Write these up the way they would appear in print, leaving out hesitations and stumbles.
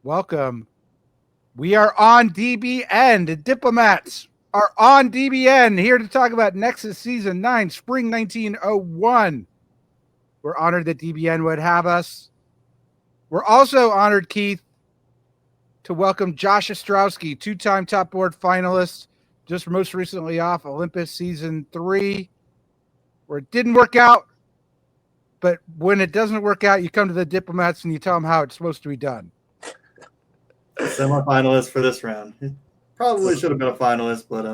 welcome. We are on DBN. The Diplomats are on DBN, here to talk about Nexus Season 9, Spring 1901. We're honored that DBN would have us. We're also honored, Keith, to welcome Josh Ostrowski, two-time top board finalist, just most recently off Olympus Season 3, where it didn't work out. But when it doesn't work out, you come to the Diplomats and you tell them how it's supposed to be done. Semi-finalist for this round. He probably should have been a finalist, but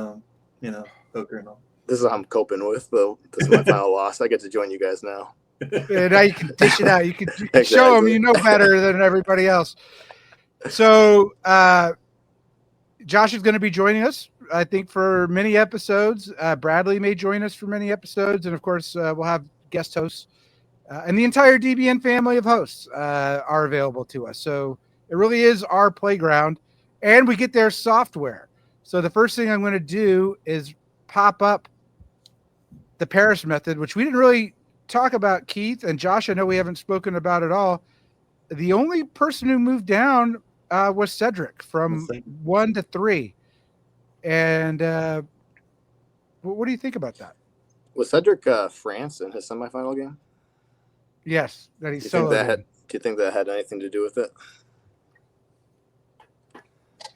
poker and all. This is how I'm coping with, though. This is my final loss. I get to join you guys now. And now you can dish it out. You can show them you know better than everybody else. So Josh is going to be joining us, I think, for many episodes. Bradley may join us for many episodes, and of course, we'll have guest hosts. And the entire DBN family of hosts are available to us. So it really is our playground, and we get their software. So the first thing I'm going to do is pop up the Paris method, which we didn't really talk about, Keith and Josh. I know we haven't spoken about it all. The only person who moved down was Cedric from 1 to 3. And what do you think about that? Was Cedric France in his semifinal game? Yes, that he's do you think that had anything to do with it?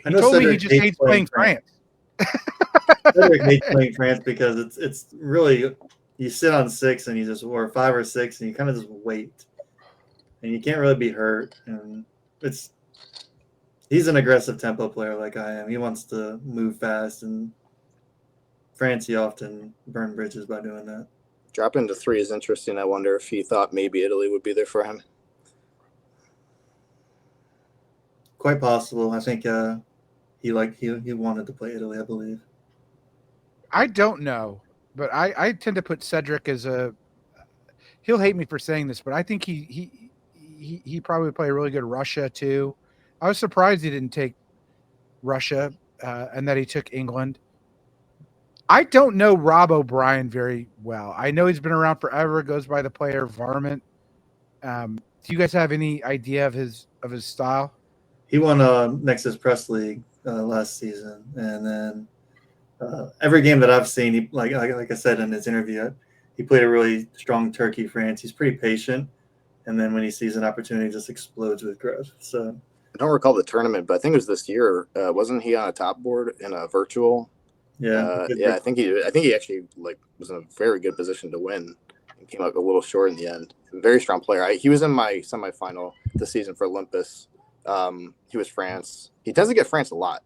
He told me he just hates playing France. Cedric hates playing France because it's really, you sit on 6 and you just, or 5 or 6, and you kind of just wait, and you can't really be hurt. And he's an aggressive tempo player like I am. He wants to move fast, and France, he often burn bridges by doing that. Dropping to 3 is interesting. I wonder if he thought maybe Italy would be there for him. Quite possible. I think he wanted to play Italy, I believe. I don't know, but I tend to put Cedric as he'll hate me for saying this, but I think he probably would play a really good Russia too. I was surprised he didn't take Russia and that he took England. I don't know Rob O'Brien very well. I know he's been around forever, goes by the player Varmint. Do you guys have any idea of his style? He won Nexus Press League last season, and then every game that I've seen, he, like I said in his interview, he played a really strong Turkey France. He's pretty patient, and then when he sees an opportunity, he just explodes with growth. So I don't recall the tournament, but I think it was this year. Wasn't he on a top board in a virtual? Yeah, I think he actually was in a very good position to win and came up a little short in the end. Very strong player. He was in my semifinal this season for Olympus. He was France. He doesn't get France a lot.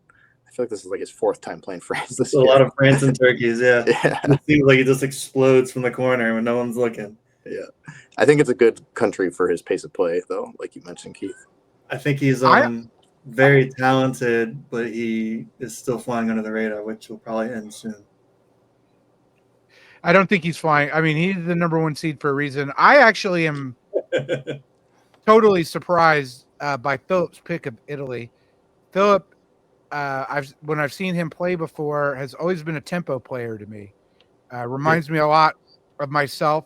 I feel like this is like his 4th time playing France this year. A lot of France and Turkeys, yeah. It seems like he just explodes from the corner when no one's looking. Yeah. I think it's a good country for his pace of play, though, like you mentioned, Keith. I think he's very talented, but he is still flying under the radar, which will probably end soon. I don't think he's flying. I mean, he's the number 1 seed for a reason. I actually am totally surprised by Philip's pick of Italy. Philip, when I've seen him play before, has always been a tempo player to me. Reminds me a lot of myself.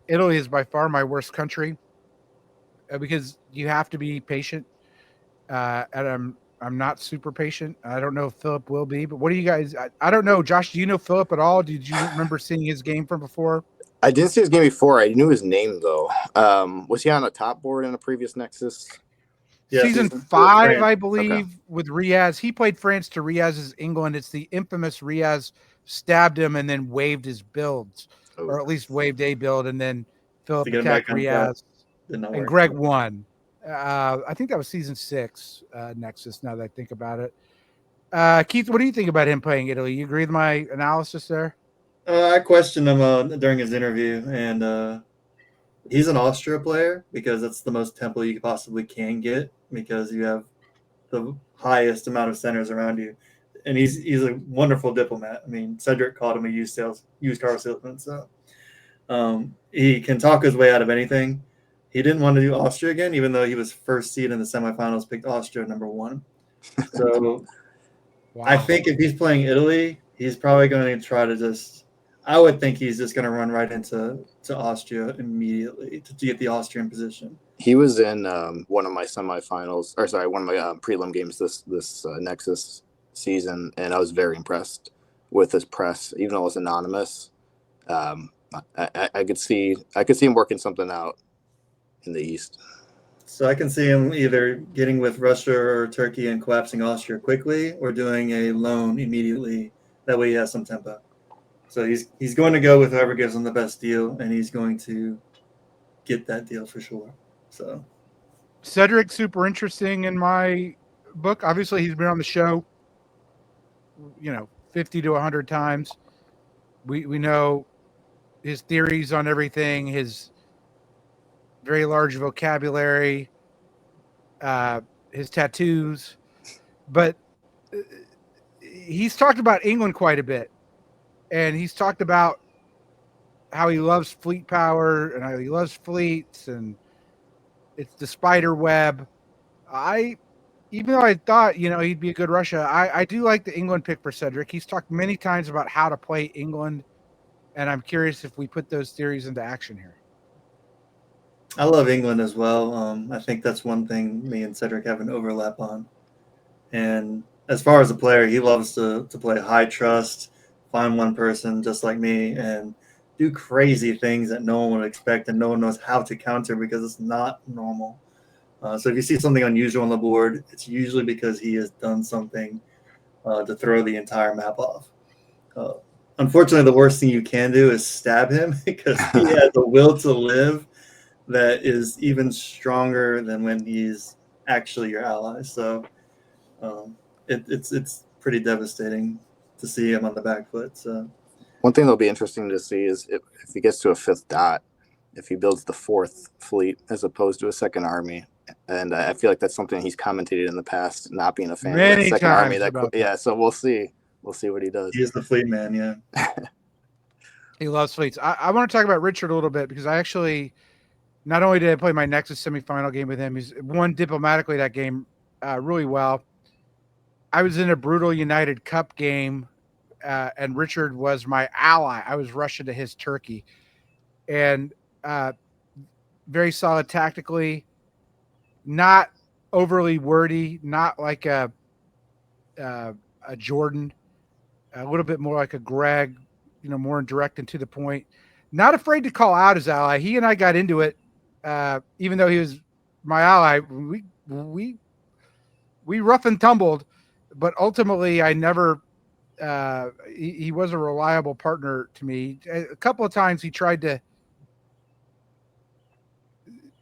Italy is by far my worst country because you have to be patient. And I'm not super patient. I don't know if Philip will be, but what do you guys? I don't know. Josh, do you know Philip at all? Did you remember seeing his game from before? I didn't see his game before. I knew his name though. Was he on a top board in a previous Nexus? Yeah, season 5, I believe, with Riaz. He played France to Riaz's England. It's the infamous Riaz stabbed him and then waved his builds, or at least waved a build, and then Philip attacked Riaz, and Greg won. I think that was season 6 Nexus, now that I think about it. Keith, what do you think about him playing Italy? You agree with my analysis there? I questioned him during his interview, and he's an Austria player because that's the most tempo you possibly can get because you have the highest amount of centers around you. And he's a wonderful diplomat. I mean, Cedric called him a used car salesman, so he can talk his way out of anything. He didn't want to do Austria again, even though he was 1st seed in the semifinals, picked Austria number 1. So wow. I think if he's playing Italy, he's probably going to try to I would think he's just going to run right into Austria immediately to get the Austrian position. He was in one of my semifinals, or sorry, one of my prelim games this Nexus season, and I was very impressed with his press, even though it was anonymous. I could see him working something out in the East. So I can see him either getting with Russia or Turkey and collapsing Austria quickly, or doing a loan immediately. That way he has some tempo. So he's going to go with whoever gives him the best deal, and he's going to get that deal for sure. So Cedric, super interesting in my book. Obviously, he's been on the show, 50 to 100 times. We know his theories on everything, his very large vocabulary, his tattoos, but he's talked about England quite a bit, and he's talked about how he loves fleet power and how he loves fleets, and it's the spider web. Even though I thought, he'd be a good Russia, I do like the England pick for Cedric. He's talked many times about how to play England, and I'm curious if we put those theories into action here. I love England as well. I think that's one thing me and Cedric have an overlap on. And as far as a player, he loves to play high trust, find one person just like me, and do crazy things that no one would expect and no one knows how to counter because it's not normal. So if you see something unusual on the board, it's usually because he has done something to throw the entire map off. Unfortunately, the worst thing you can do is stab him because he has a will to live that is even stronger than when he's actually your ally. So it's pretty devastating to see him on the back foot. So one thing that'll be interesting to see is if he gets to a 5th dot, if he builds the 4th fleet as opposed to a second army. And I feel like that's something he's commentated in the past, not being a fan of that second army. So we'll see. We'll see what he does. He is the fleet man, yeah. He loves fleets. I want to talk about Richard a little bit because I actually, not only did I play my Nexus semifinal game with him, he's won diplomatically that game really well. I was in a brutal United Cup game, and Richard was my ally. I was Russia to his Turkey, and very solid tactically, not overly wordy, not like a Jordan, a little bit more like a Greg, more direct and to the point. Not afraid to call out his ally. He and I got into it, even though he was my ally. We rough and tumbled, but ultimately I never. He was a reliable partner to me. A couple of times he tried to.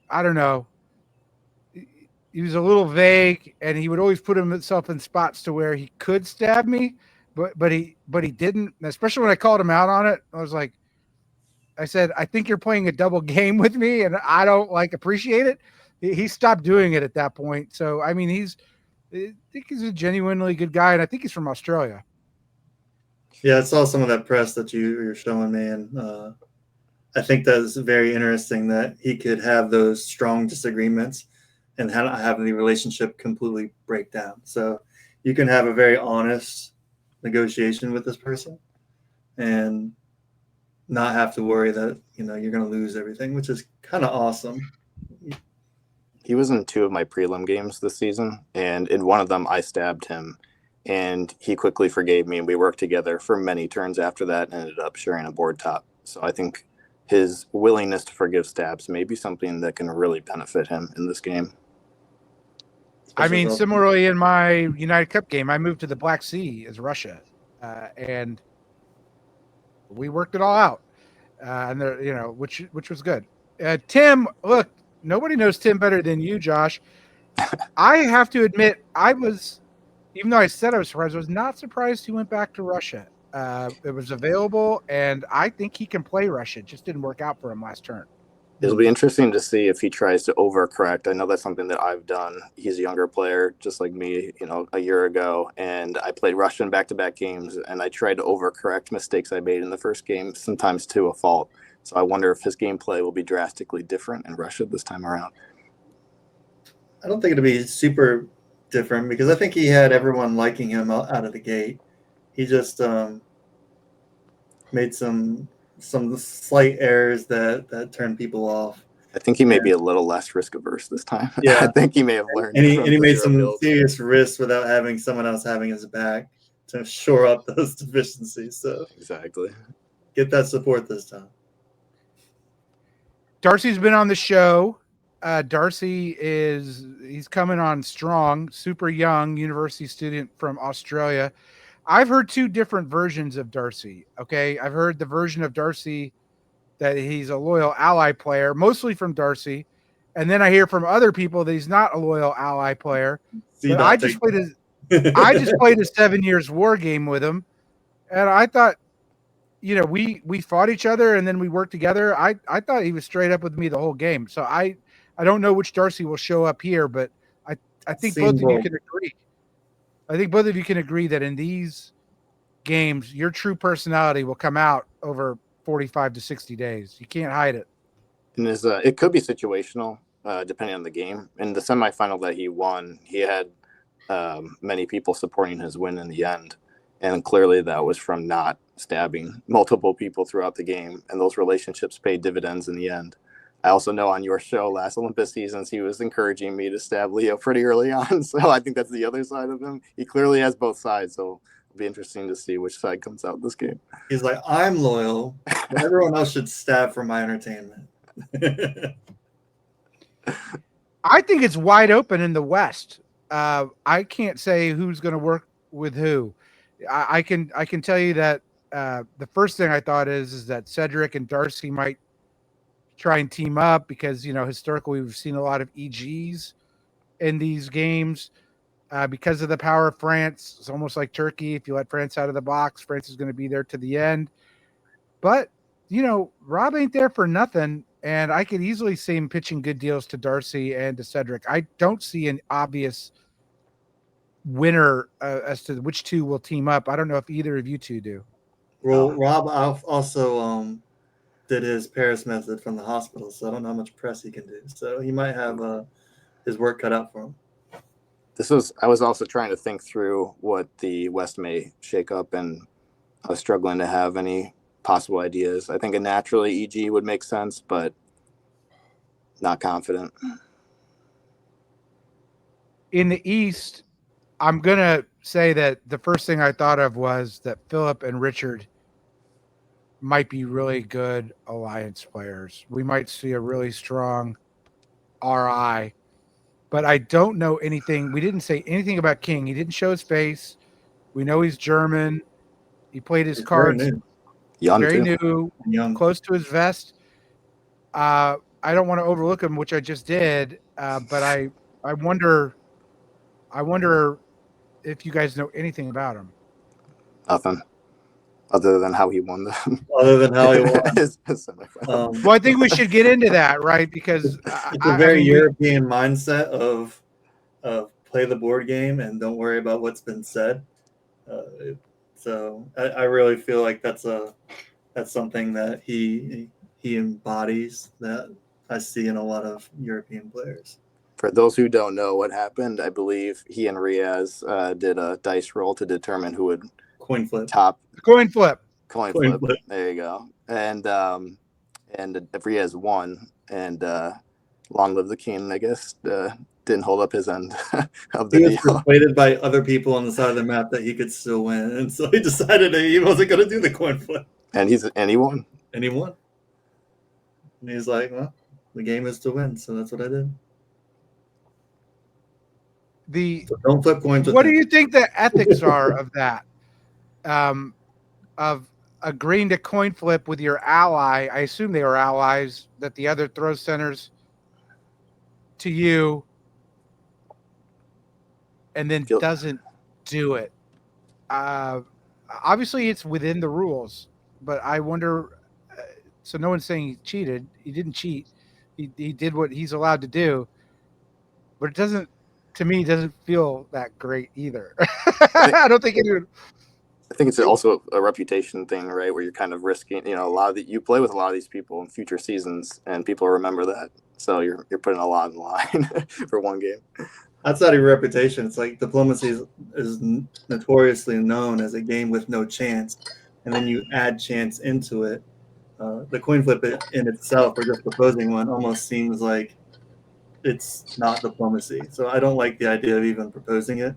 I don't know. He was a little vague, and he would always put himself in spots to where he could stab me, but he didn't. Especially when I called him out on it, I said, I think you're playing a double game with me, and I don't appreciate it. He stopped doing it at that point. So I mean, I think he's a genuinely good guy, and I think he's from Australia. Yeah, I saw some of that press that you're showing me, and I think that's very interesting that he could have those strong disagreements and have the relationship completely break down. So you can have a very honest negotiation with this person and not have to worry that you're going to lose everything, which is kind of awesome. He was in 2 of my prelim games this season, and in one of them I stabbed him, and he quickly forgave me, and we worked together for many turns after that and ended up sharing a board top. So I think his willingness to forgive stabs may be something that can really benefit him in this game. I mean, similarly in my United Cup game, I moved to the Black Sea as Russia, and we worked it all out, and there, which was good. Tim, look, nobody knows Tim better than you, Josh. I have to admit, even though I said I was surprised, I was not surprised he went back to Russia. It was available, and I think he can play Russia. It just didn't work out for him last turn. It'll be interesting to see if he tries to overcorrect. I know that's something that I've done. He's a younger player, just like me, a year ago, and I played Russian back-to-back games, and I tried to overcorrect mistakes I made in the first game, sometimes to a fault. So I wonder if his gameplay will be drastically different in Russia this time around. I don't think it'll be super different because I think he had everyone liking him out of the gate. He just made some slight errors that turned people off. I think he may be a little less risk averse this time. Yeah. I think he may have learned. And he made some Bills. serious risks without having someone else having his back to shore up those deficiencies. So Exactly. get that support this time. Darcy's been on the show. He's coming on strong, super young university student from Australia. I've heard two different versions of Darcy. Okay. I've heard the version of Darcy that he's a loyal ally player, mostly from Darcy. And then I hear from other people that he's not a loyal ally player. But I just played a 7 years war game with him. And I thought, we fought each other and then we worked together. I thought he was straight up with me the whole game. So I don't know which Darcy will show up here, but I think both of you can agree. I think both of you can agree that in these games, your true personality will come out over 45 to 60 days. You can't hide it. And it could be situational, depending on the game. In the semifinal that he won, he had many people supporting his win in the end. And clearly that was from not stabbing multiple people throughout the game. And those relationships paid dividends in the end. I also know on your show last Olympus seasons, he was encouraging me to stab Leo pretty early on. So I think that's the other side of him. He clearly has both sides. So it'll be interesting to see which side comes out this game. He's like, I'm loyal, but everyone else should stab for my entertainment. I think it's wide open in the West. I can't say who's going to work with who. I can tell you that the first thing I thought is that Cedric and Darcy might try and team up because, historically we've seen a lot of EGs in these games because of the power of France. It's almost like Turkey. If you let France out of the box, France is going to be there to the end. But, Rob ain't there for nothing. And I could easily see him pitching good deals to Darcy and to Cedric. I don't see an obvious winner as to which two will team up. I don't know if either of you two do. Well, Rob also did his Paris method from the hospital, so I don't know how much press he can do. So he might have his work cut out for him. I was also trying to think through what the West may shake up, and I was struggling to have any possible ideas. I think a naturally EG would make sense, but not confident. In the East, I'm going to say that the first thing I thought of was that Philip and Richard might be really good alliance players. We might see a really strong RI, but I don't know anything. We didn't say anything about King. He didn't show his face. We know he's German. He played his cards very new, close to his vest. I don't want to overlook him, which I just did, but I wonder if you guys know anything about him. Nothing. Other than how he won them. Other than how he won. Well, I think we should get into that, right? Because it's a very European mindset of play the board game and don't worry about what's been said. So I really feel like that's something that he embodies that I see in a lot of European players. For those who don't know what happened, I believe he and Riaz did a dice roll to determine who would coin flip. Coin flip. There you go. And Riaz won, and long live the king, I guess. Didn't hold up his end of the deal. He was persuaded by other people on the side of the map that he could still win, and so he decided that he wasn't going to do the coin flip. And he won. And he won. And he's like, well, the game is to win, so that's what I did. So don't flip coins. What do you think the ethics are of that? Of agreeing to coin flip with your ally. I assume they are allies, that the other throws centers to you and then doesn't do it. Obviously it's within the rules, but I wonder, so no one's saying he cheated. He didn't cheat. He did what he's allowed to do, but it doesn't feel that great either. I don't think it would. I think it's also a reputation thing, right? Where you're kind of risking, you play with a lot of these people in future seasons, and people remember that. So you're putting a lot in the line for one game. That's not a reputation. It's like Diplomacy is notoriously known as a game with no chance, and then you add chance into it. the coin flip in itself, or just proposing one, almost seems like it's not diplomacy. So I don't like the idea of even proposing it.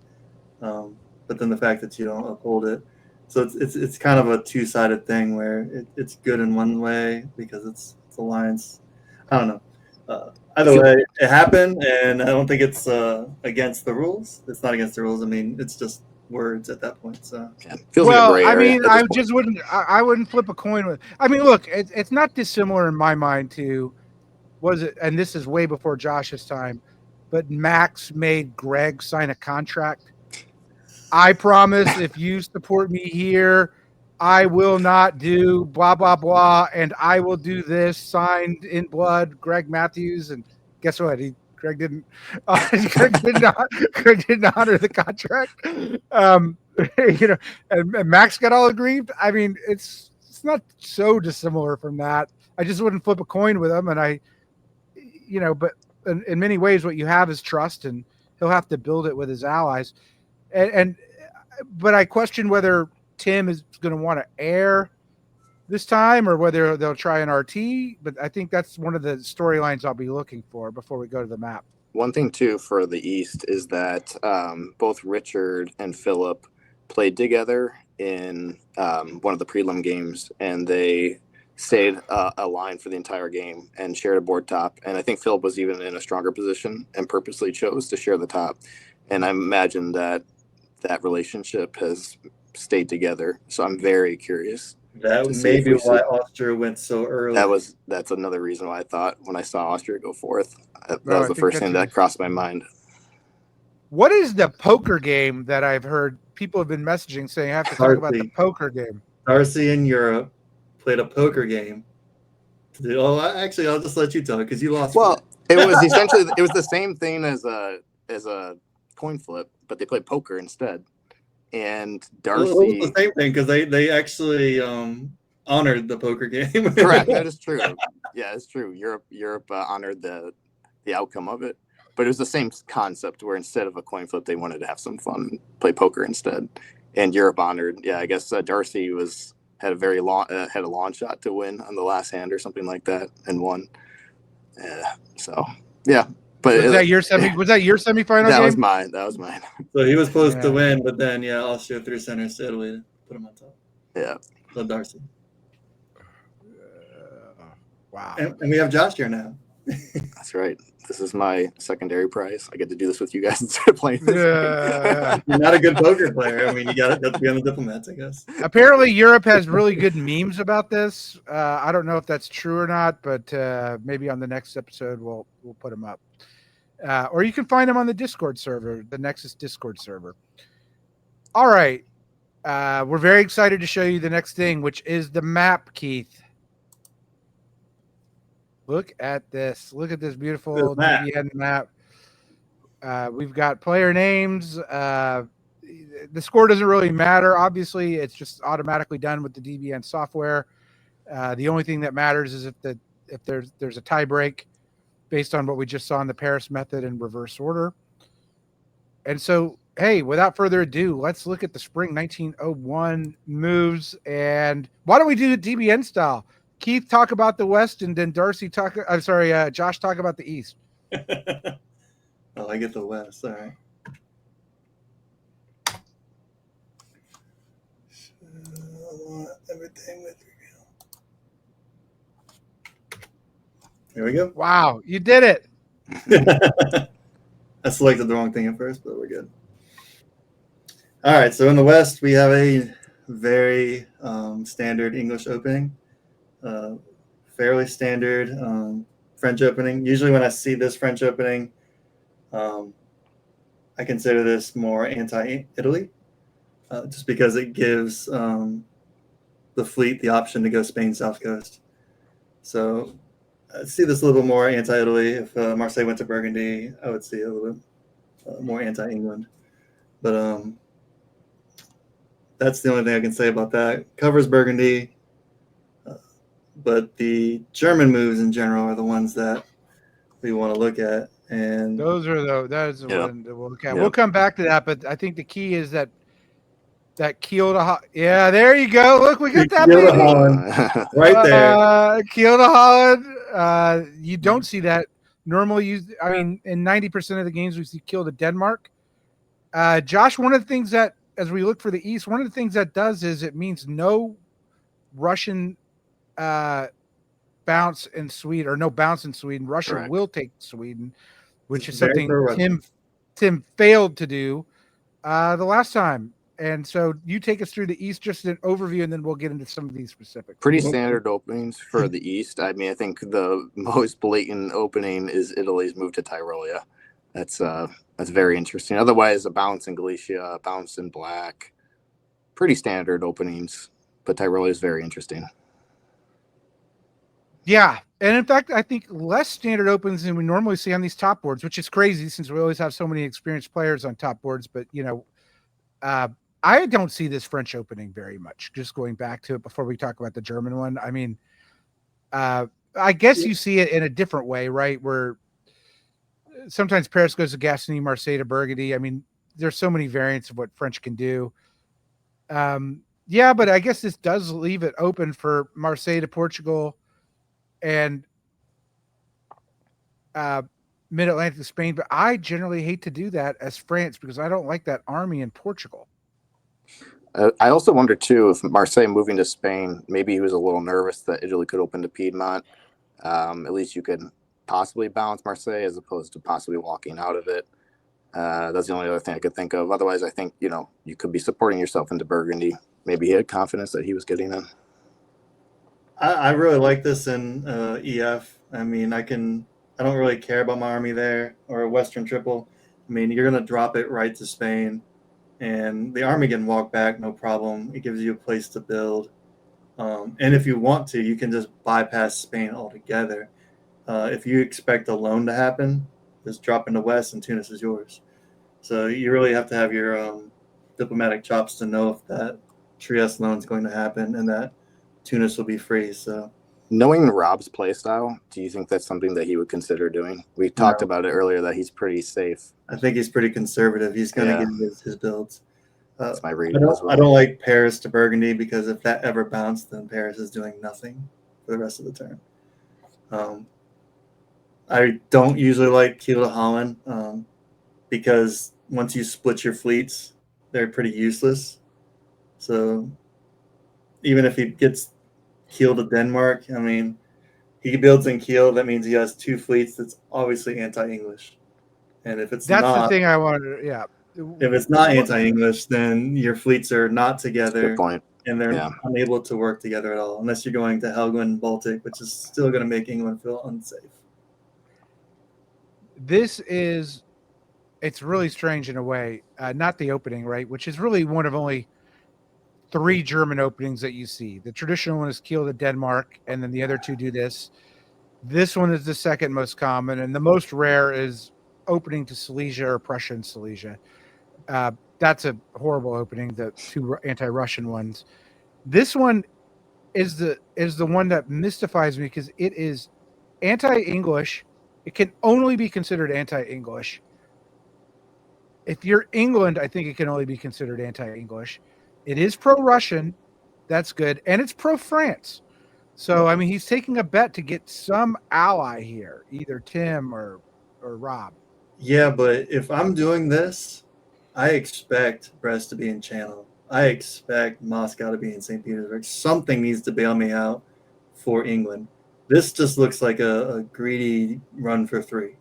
But then the fact that you don't uphold it, so it's kind of a two-sided thing where it's good in one way because it's alliance. I don't know. Either way, it happened, and I don't think it's against the rules. It's not against the rules. I mean, it's just words at that point. So Yeah, feels Well, like a I gray area mean, at I this point. just wouldn't. I wouldn't flip a coin with. I mean, look, it's not dissimilar in my mind to was it, and this is way before Josh's time, but Max made Greg sign a contract. I promise if you support me here, I will not do blah blah blah, and I will do this signed in blood, Greg Matthews. And guess what? Greg didn't. Greg did not. Greg didn't honor the contract. Um, and Max got all aggrieved. I mean, it's not so dissimilar from that. I just wouldn't flip a coin with him, and but in many ways, what you have is trust, and he'll have to build it with his allies. And but I question whether Tim is going to want to air this time or whether they'll try an RT. But I think that's one of the storylines I'll be looking for before we go to the map. One thing too for the East is that both Richard and Philip played together in one of the prelim games, and they stayed aligned for the entire game and shared a board top. And I think Philip was even in a stronger position and purposely chose to share the top. And I imagine that relationship has stayed together. So I'm very curious. that may be why Austria went so early. That's another reason why I thought when I saw Austria go fourth, that was the first thing that crossed my mind. What is the poker game that I've heard people have been messaging saying I have to talk about the poker game? Darcy in Europe played a poker game. Actually, I'll just let you tell it because you lost. Well, it was essentially the same thing as a coin flip, but they played poker instead. And Darcy, well, it was the same thing because they actually honored the poker game. Correct, that is true. Yeah, it's true. Europe honored the outcome of it, but it was the same concept where instead of a coin flip, they wanted to have some fun and play poker instead. And Europe honored. Yeah, I guess Darcy had a long shot to win on the last hand or something like that and won. So yeah. But was that your semifinal? That game? That was mine. So he was supposed to win, but then Austria threw centers to Italy to put him on top. Yeah. So Darcy. Wow. And we have Josh here now. That's right. This is my secondary prize. I get to do this with you guys instead of playing this. You're not a good poker player. I mean, you got to be on the Diplomats, I guess. Apparently, Europe has really good memes about this. I don't know if that's true or not, but maybe on the next episode we'll put them up. Or you can find them on the Discord server, the Nexus Discord server. All right. We're very excited to show you the next thing, which is the map, Keith. Look at this. Look at this beautiful DBN map. We've got player names. The score doesn't really matter. Obviously, it's just automatically done with the DBN software. The only thing that matters is if there's a tie break based on what we just saw in the Paris method in reverse order. And so, hey, without further ado, let's look at the spring 1901 moves. And why don't we do the DBN style? Keith, talk about the West, and then Josh talk about the East. Oh, I get the West. All right. Everything with you. Here we go. Wow, you did it. I selected the wrong thing at first, but we're good. All right, so in the West, we have a very standard English opening. Fairly standard French opening. Usually when I see this French opening, I consider this more anti-Italy, just because it gives the fleet the option to go Spain South Coast. So I see this a little bit more anti-Italy. If Marseille went to Burgundy, I would see a little bit more anti-England. But that's the only thing I can say about that. Covers Burgundy. But the German moves in general are the ones that we want to look at, and that is the one that we'll look at. We'll come back to that, but I think the key is that That Kiel to yeah, there you go. Look, we got that Kiel to baby. Holland. Right there. Kiel to Holland. You don't see that normally. I mean, in 90% of the games we see Kiel to Denmark. Josh, one of the things that, as we look for the East, one of the things that does is it means no Russian bounce in Sweden, or no bounce in Sweden. Russia Correct. will take Sweden, which It's is very something pro-Russian. Tim failed to do the last time. And so you take us through the East, just an overview, and then we'll get into some of these specifics. Pretty standard openings for the East. I mean, I think the most blatant opening is Italy's move to Tyrolia. That's very interesting. Otherwise, a bounce in Galicia, a bounce in Black. Pretty standard openings, but Tyrolia is very interesting. Yeah. And in fact, I think less standard opens than we normally see on these top boards, which is crazy since we always have so many experienced players on top boards. But, I don't see this French opening very much. Just going back to it before we talk about the German one. I mean, I guess you see it in a different way, right? Where sometimes Paris goes to Gascony, Marseille to Burgundy. I mean, there's so many variants of what French can do. Yeah, but I guess this does leave it open for Marseille to Portugal and Mid-Atlantic to Spain. But I generally hate to do that as France because I don't like that army in Portugal. I also wonder, too, if Marseille moving to Spain, maybe he was a little nervous that Italy could open to Piedmont. At least you could possibly balance Marseille as opposed to possibly walking out of it. That's the only other thing I could think of. Otherwise, I think, you could be supporting yourself into Burgundy. Maybe he had confidence that he was getting in. I really like this in EF. I mean, I don't really care about my army there or a Western Triple. I mean, you're going to drop it right to Spain. And the army can walk back, no problem. It gives you a place to build. And if you want to, you can just bypass Spain altogether. If you expect a loan to happen, just drop into West and Tunis is yours. So you really have to have your diplomatic chops to know if that Trieste loan is going to happen and that Tunis will be free. So, knowing Rob's playstyle, do you think that's something that he would consider doing? We talked about it earlier that he's pretty safe. I think he's pretty conservative. He's going to get his builds. That's my read. I don't like Paris to Burgundy because if that ever bounced, then Paris is doing nothing for the rest of the turn. I don't usually like Kiel to Holland because once you split your fleets, they're pretty useless. So even if he gets Kiel to Denmark, I mean, he builds in Kiel, that means he has two fleets that's obviously anti-English. And if it's that's not, the thing I wanted. Yeah. If it's not anti-English, then your fleets are not together. Good point. And they're unable to work together at all, unless you're going to Helgoland, Baltic, which is still going to make England feel unsafe. It's really strange in a way. Not the opening, right? Which is really one of only 3 German openings that you see. The traditional one is Kiel to Denmark, and then the other 2 do this. This one is the second most common, and the most rare is opening to Silesia or Prussian Silesia. That's a horrible opening, the 2 anti-Russian ones. This one is the one that mystifies me because it is anti-English. It can only be considered anti-English. If you're England, I think it can only be considered anti-English. It is pro-Russian. That's good. And it's pro-France. So, I mean, he's taking a bet to get some ally here, either Tim or Rob. Yeah, but if I'm doing this, I expect Brest to be in Channel. I expect Moscow to be in St. Petersburg. Something needs to bail me out for England. This just looks like a greedy run for 3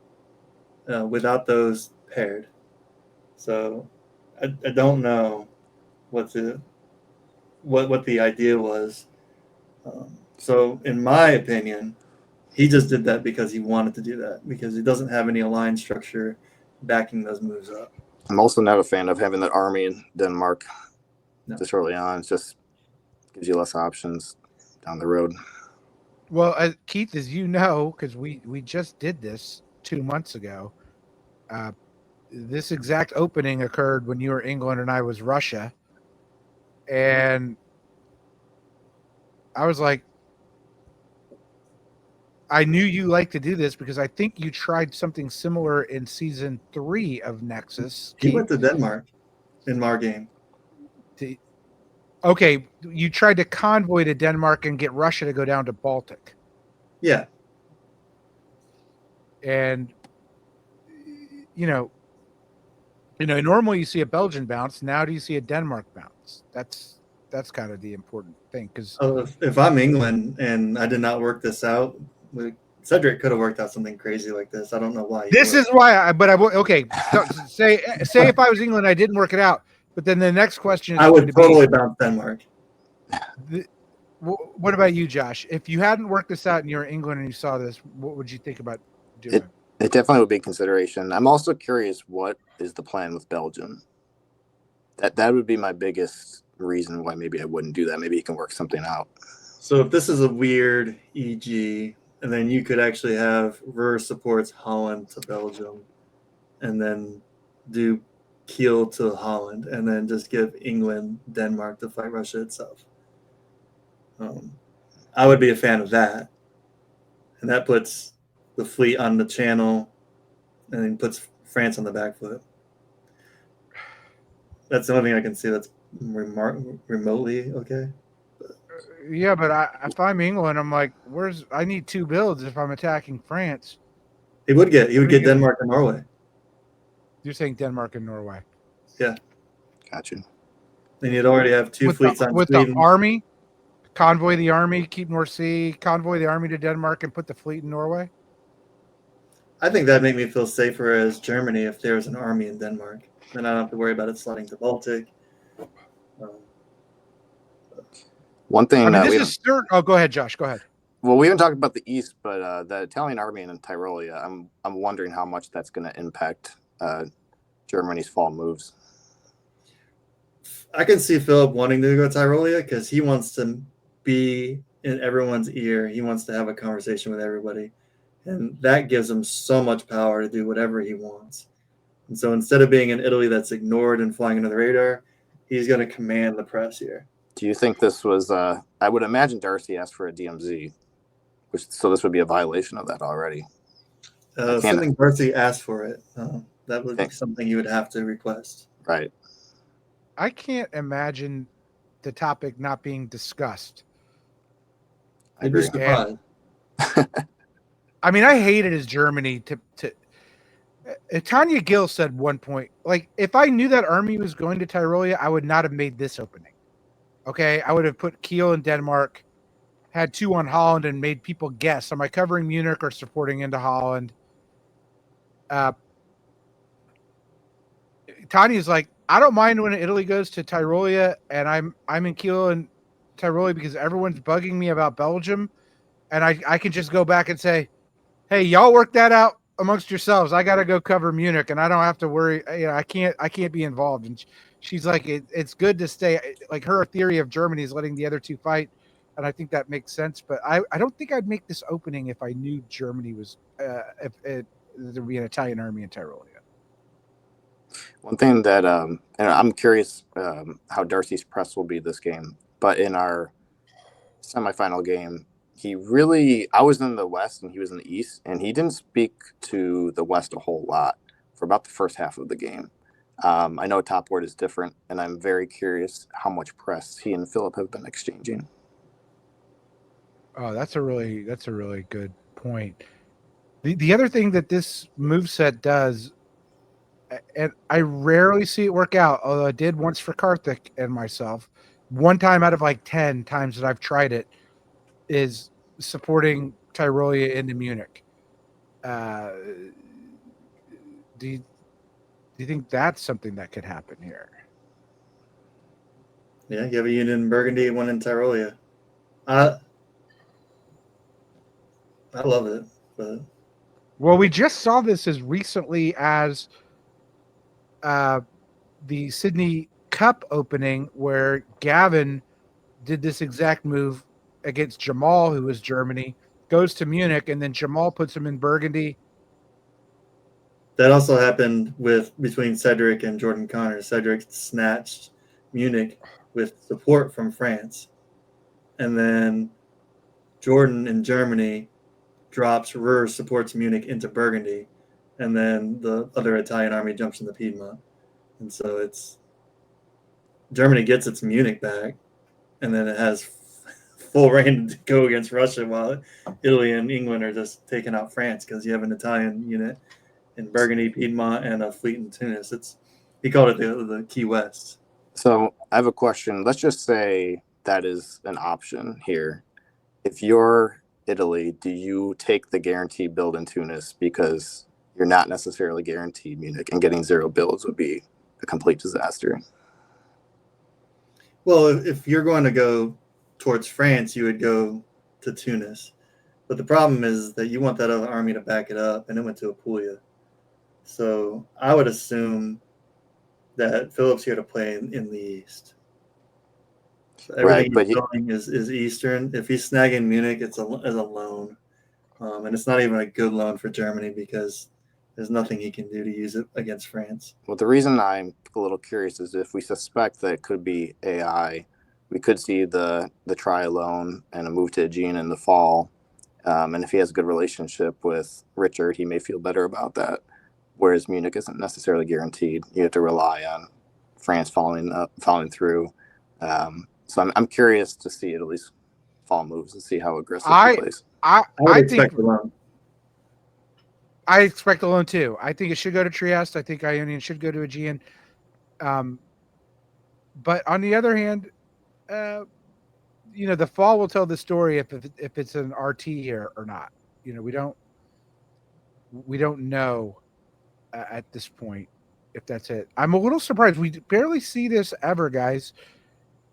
without those paired. So I don't know what the idea was. So in my opinion, he just did that because he wanted to do that, because he doesn't have any aligned structure backing those moves up. I'm also not a fan of having that army in Denmark this early on. It just gives you less options down the road. Well, Keith, as you know, because we just did this 2 months ago, this exact opening occurred when you were England and I was Russia. And I was like, I knew you liked to do this because I think you tried something similar in season 3 of Nexus. He went to Denmark in Mar game. Okay, you tried to convoy to Denmark and get Russia to go down to Baltic. Yeah. And normally you see a Belgian bounce. Now do you see a Denmark bounce? That's kind of the important thing, because If I'm England and I did not work this out, Cedric could have worked out something crazy like this. I don't know why. this is why. Okay. So, say if I was England, I didn't work it out. But then the next question is I going would to totally bounce Denmark. what about you, Josh? If you hadn't worked this out and you're in England and you saw this, what would you think about doing? It definitely would be a consideration. I'm also curious, what is the plan with Belgium? That would be my biggest reason why maybe I wouldn't do that. Maybe you can work something out. So if this is a weird EG, and then you could actually have Ruhr supports Holland to Belgium, and then do Kiel to Holland, and then just give England, Denmark to fight Russia itself. I would be a fan of that. And that puts the fleet on the channel and then puts France on the back foot. That's the only thing I can see that's remotely okay. Yeah, but if I'm England, I'm like, I need 2 builds if I'm attacking France. He would get Denmark and Norway. You're saying Denmark and Norway. Yeah. Gotcha. Then you'd already have 2 fleets on Sweden. The army, convoy the army, keep North Sea, convoy the army to Denmark, and put the fleet in Norway. I think that'd make me feel safer as Germany if there was an army in Denmark. Then I don't have to worry about it sliding to Baltic. One thing go ahead, Josh. Go ahead. Well, we haven't talked about the East, but the Italian army in Tyrolia, I'm wondering how much that's going to impact Germany's fall moves. I can see Philip wanting to go to Tyrolia because he wants to be in everyone's ear. He wants to have a conversation with everybody. And that gives him so much power to do whatever he wants. And so instead of being in Italy that's ignored and flying under the radar, he's going to command the press here. Do you think this was, I would imagine Darcy asked for a DMZ, so this would be a violation of that already. Something Darcy asked for it. That would be something you would have to request. Right. I can't imagine the topic not being discussed. I agree. I mean, I hate it as Germany to Tanya Gill said one point, like, if I knew that army was going to Tyrolia, I would not have made this opening. Okay, I would have put Kiel in Denmark, had 2 on Holland, and made people guess: am I covering Munich or supporting into Holland? Tanya's like, I don't mind when Italy goes to Tyrolia, and I'm in Kiel and Tyrolia because everyone's bugging me about Belgium, and I can just go back and say, hey, y'all work that out amongst yourselves. I got to go cover Munich, and I don't have to worry. I can't be involved. And she's like, it's good to stay. Like, her theory of Germany is letting the other 2 fight, and I think that makes sense. But I don't think I'd make this opening if I knew Germany was if there would be an Italian army in Tyrolia. One thing that and I'm curious how Darcy's press will be this game, but in our semifinal game, I was in the West and he was in the East, and he didn't speak to the West a whole lot for about the first half of the game. I know Top Board is different, and I'm very curious how much press he and Philip have been exchanging. Oh, that's a really good point. The other thing that this moveset does, and I rarely see it work out, although I did once for Karthik and myself, one time out of like 10 times that I've tried it, is supporting Tyrolia into Munich. Do you think that's something that could happen here? Yeah, you have a unit in Burgundy, one in Tyrolia. I love it. But... Well, we just saw this as recently as the Sydney Cup opening, where Gavin did this exact move against Jamal, who was Germany, goes to Munich, and then Jamal puts him in Burgundy. That also happened between Cedric and Jordan Connor. Cedric snatched Munich with support from France. And then Jordan in Germany drops Ruhr, supports Munich into Burgundy. And then the other Italian army jumps in the Piedmont. And so Germany gets its Munich back, and then it has full reign to go against Russia, while Italy and England are just taking out France because you have an Italian unit in Burgundy, Piedmont, and a fleet in Tunis. He called it the Key West. So I have a question. Let's just say that is an option here. If you're Italy, do you take the guaranteed build in Tunis because you're not necessarily guaranteed Munich, and getting 0 builds would be a complete disaster? Well, if you're going to go towards France, you would go to Tunis. But the problem is that you want that other army to back it up, and it went to Apulia. So I would assume that Philip's here to play in the East. So everything he's doing is Eastern. If he's snagging Munich, it's as a loan. And it's not even a good loan for Germany because there's nothing he can do to use it against France. Well, the reason I'm a little curious is if we suspect that it could be AI, we could see the try loan and a move to Aegean in the fall. And if he has a good relationship with Richard, he may feel better about that. Whereas Munich isn't necessarily guaranteed. You have to rely on France following through. So I'm curious to see Italy's fall moves and see how aggressive he plays. I expect a loan. I expect a loan too. I think it should go to Trieste. I think Ionian should go to Aegean. But on the other hand, the fall will tell the story if it's an RT here or not. We don't know at this point if that's it. I'm a little surprised. We barely see this ever, guys.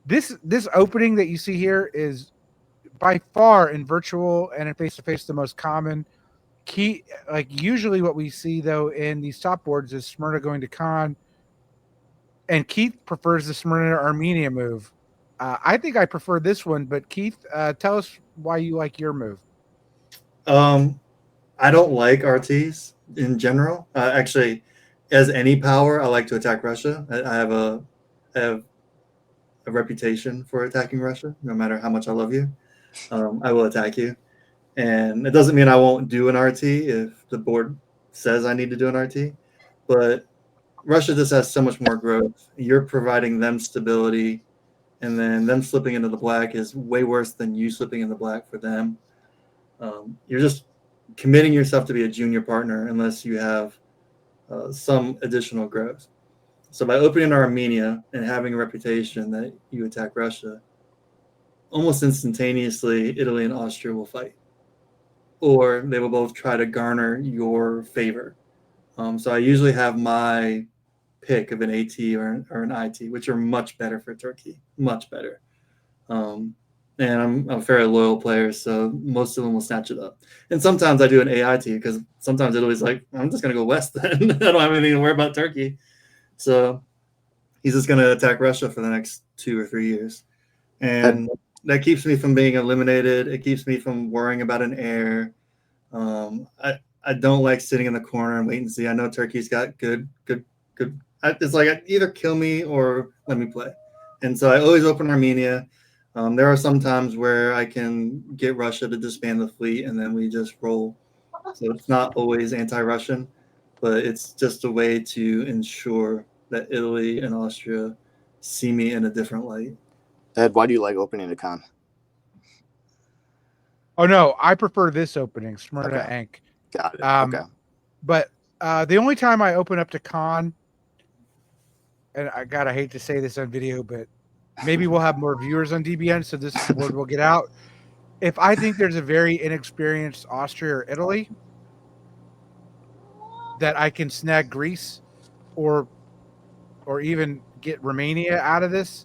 This opening that you see here is by far in virtual and in face-to-face the most common. Key, like usually what we see though in these top boards is Smyrna going to Khan, and Keith prefers the Smyrna Armenia move. I think I prefer this one, but Keith, tell us why you like your move. I don't like RTs in general. Actually, as any power, I like to attack Russia. I have a reputation for attacking Russia. No matter how much I love you, I will attack you. And it doesn't mean I won't do an RT if the board says I need to do an RT. But Russia just has so much more growth. You're providing them stability, and then them slipping into the black is way worse than you slipping in the black for them. You're just committing yourself to be a junior partner unless you have some additional growth. So by opening Armenia and having a reputation that you attack Russia, almost instantaneously Italy and Austria will fight, or they will both try to garner your favor. So I usually have my pick of an AT or an IT, which are much better for Turkey, much better. And I'm a fairly loyal player, so most of them will snatch it up. And sometimes I do an AIT because sometimes Italy's like, I'm just going to go west then. I don't have anything to worry about Turkey. So he's just going to attack Russia for the next 2 or 3 years. And that keeps me from being eliminated. It keeps me from worrying about an heir. I don't like sitting in the corner and wait and see. I know Turkey's got good. It's like either kill me or let me play. And so I always open Armenia. There are some times where I can get Russia to disband the fleet and then we just roll. So it's not always anti-Russian, but it's just a way to ensure that Italy and Austria see me in a different light. Ed, why do you like opening the Khan? Oh no, I prefer this opening, Smyrna Ankh. Got it. Okay. But the only time I open up to Khan, and I hate to say this on video, but maybe we'll have more viewers on DBN, so this word will get out. If I think there's a very inexperienced Austria or Italy that I can snag Greece or even get Romania out of this,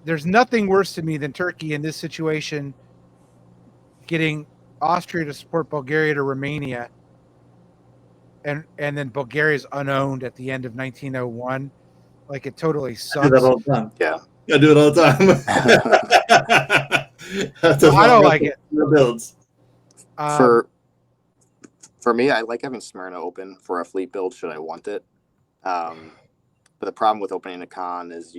there's nothing worse to me than Turkey in this situation getting Austria to support Bulgaria to Romania, and then Bulgaria's unowned at the end of 1901. Like, it totally sucks. I do that all the time. Yeah. I do it all the time. So I don't like it. Builds. For me, I like having Smyrna open for a fleet build should I want it. But the problem with opening a Khan is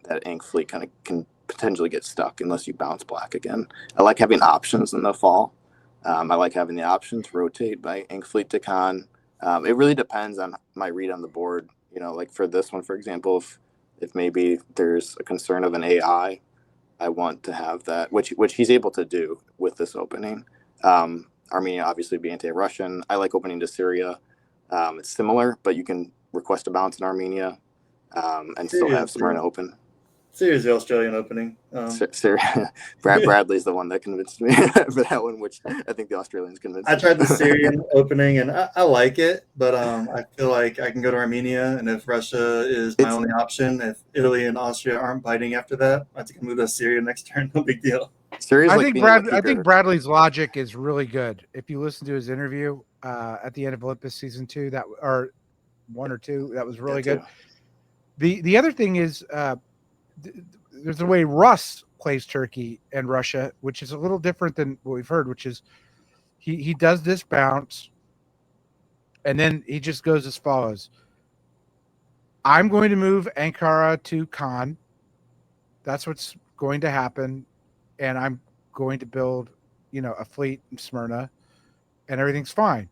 that Ankh fleet kind of can potentially get stuck unless you bounce black again. I like having options in the fall. I like having the option to rotate my Ankh fleet to Khan. It really depends on my read on the board. like for this one, for example, if maybe there's a concern of an AI, I want to have that, which he's able to do with this opening. Armenia obviously be anti-Russian. I like opening to Syria. It's similar, but you can request a bounce in Armenia and still have Smyrna open. Syria's the Australian opening. Syria. Bradley's the one that convinced me for that one, which I think the Australians convinced. I tried the Syrian opening, and I like it, but I feel like I can go to Armenia, and if Russia is my only option, if Italy and Austria aren't biting after that, I think I move to Syria next turn. No big deal. Syria's I think Bradley's logic is really good. If you listen to his interview at the end of Olympus season 2, or 1 or 2, that was really good. The other thing is there's a way Russ plays Turkey and Russia, which is a little different than what we've heard, which is he does this bounce, and then he just goes as follows. I'm going to move Ankara to Khan. That's what's going to happen. And I'm going to build, a fleet in Smyrna, and everything's fine.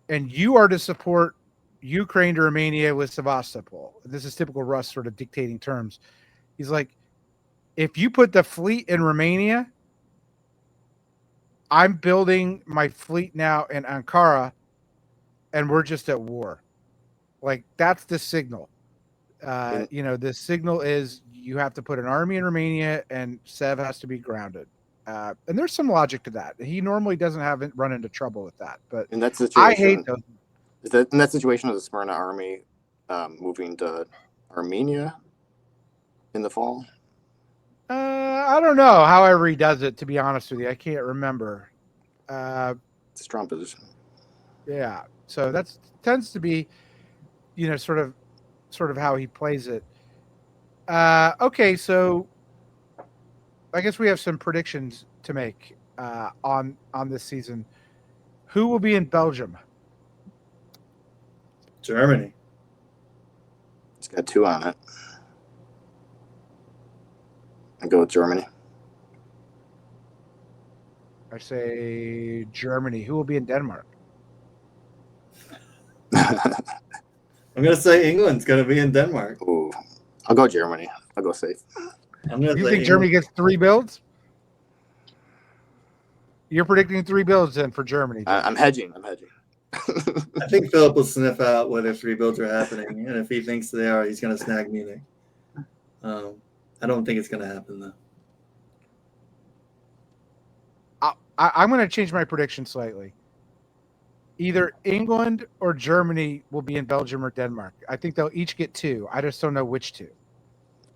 And you are to support Ukraine to Romania with Sevastopol. This is typical Russ sort of dictating terms. He's like, if you put the fleet in Romania, I'm building my fleet now in Ankara, and we're just at war. Like, that's the signal. The signal is you have to put an army in Romania, and Sev has to be grounded. And there's some logic to that. He normally doesn't run into trouble with that, but in that situation, I hate those. Is that in that situation of the Smyrna army moving to Armenia in the fall? I don't know. However he does it, to be honest with you, I can't remember. It's a strong position. Yeah. So that tends to be, sort of how he plays it. Okay, so I guess we have some predictions to make on this season. Who will be in Belgium? Germany. It's got 2 on it. I go with Germany. I say Germany. Who will be in Denmark? I'm going to say England's going to be in Denmark. Ooh, I'll go Germany. I'll go safe. You think Germany gets 3 builds? You're predicting 3 builds then for Germany. I'm hedging. I think Philip will sniff out whether 3 builds are happening, and if he thinks they are, he's going to snag Munich. I don't think it's going to happen, though. I'm going to change my prediction slightly. Either England or Germany will be in Belgium or Denmark. I think they'll each get 2. I just don't know which 2.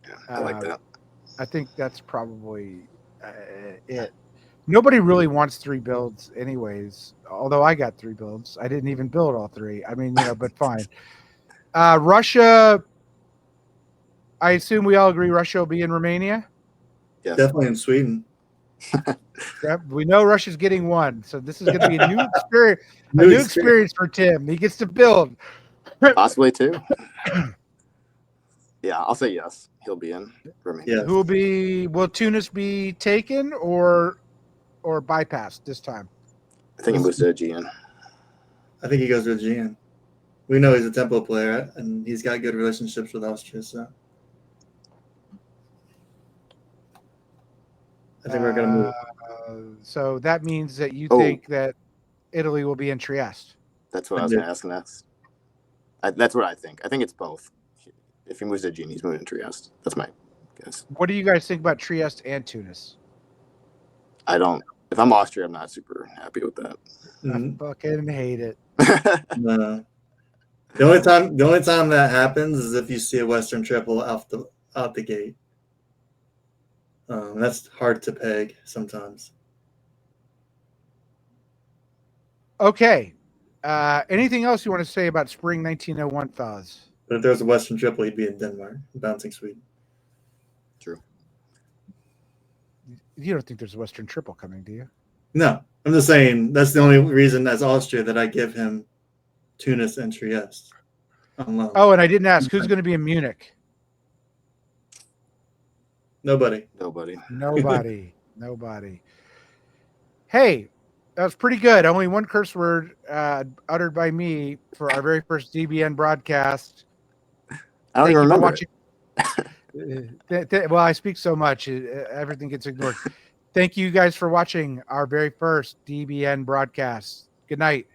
Yeah, I like that. I think that's probably it. Nobody really wants 3 builds anyways, although I got 3 builds. I didn't even build all 3. I mean, but fine. Russia, I assume we all agree Russia will be in Romania? Yes. Definitely in Sweden. We know Russia's getting 1, so this is going to be a new experience. New experience for Tim. He gets to build. Possibly 2. Yeah, I'll say yes. He'll be in Romania. Yes. Will Tunis be taken or bypassed this time? I think he moves to Aegean. I think he goes to Aegean. We know he's a tempo player, and he's got good relationships with Austria, so I think we're going to move. So that means that you think that Italy will be in Trieste. That's what I was going to ask next. That's what I think. I think it's both. If he moves to Aegean, he's moving to Trieste. That's my guess. What do you guys think about Trieste and Tunis? If I'm Austria, I'm not super happy with that. I fucking hate it. No. The only time that happens is if you see a Western triple out the gate. That's hard to peg sometimes. Okay. Anything else you want to say about spring 1901, fellas? But if there was a Western triple, he'd be in Denmark, bouncing Sweden. True. You don't think there's a Western triple coming, do you? No. I'm just saying that's the only reason as Austria that I give him Tunis and Trieste on loan. Oh, and I didn't ask who's going to be in Munich. Nobody. Nobody. Hey, That was pretty good. Only one curse word uttered by me for our very first DBN broadcast. I don't Thank even you for remember watching. Well, I speak so much, everything gets ignored. Thank you guys for watching our very first DBN broadcast. Good night.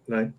Right.